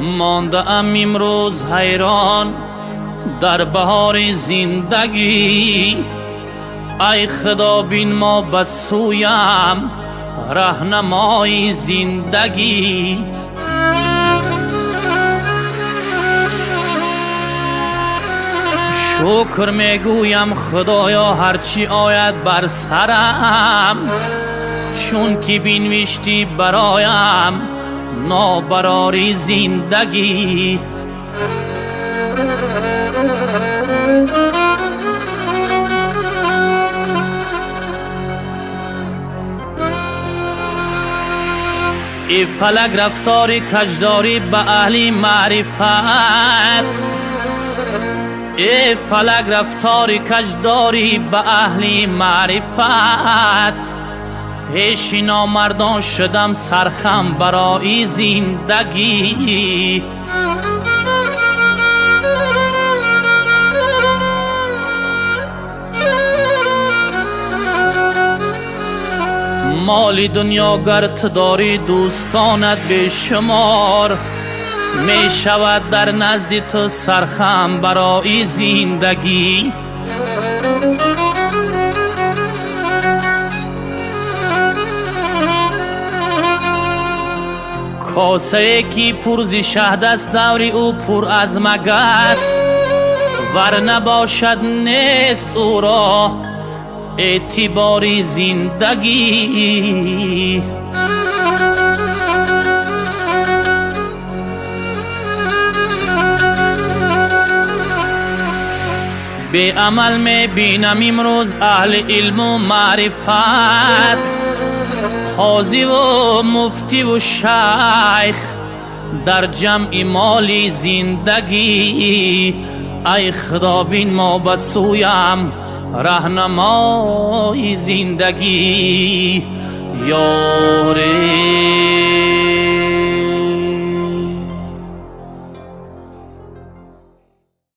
مانده ام امروز حیران در بهار زندگی. ای خدا بین ما بسویم رهنمای زندگی. شکر میگویم خدایا هرچی آید بر سرم، چون که بینوشتی برایم نابراری زندگی. ای فلک رفتاری کجداری به اهل معرفت، ای فلک رفتاری کجداری به اهل معرفت. پیش نامردان شدم سرخم برای زندگی. مال دنیا گرت داری دوستانت به شمار، می شود در نزد تو سرخم برای زندگی. کاسه کی پر ز شهد است دور او پر از مگس، ور نباشد نیست او را اعتباری زندگی. به عمل می بینم امروز اهل علم و معرفت، قاضی و مفتی و شیخ در جمع مالی زندگی. ای خدا بین ما بسویم رهنمای زندگی. یاری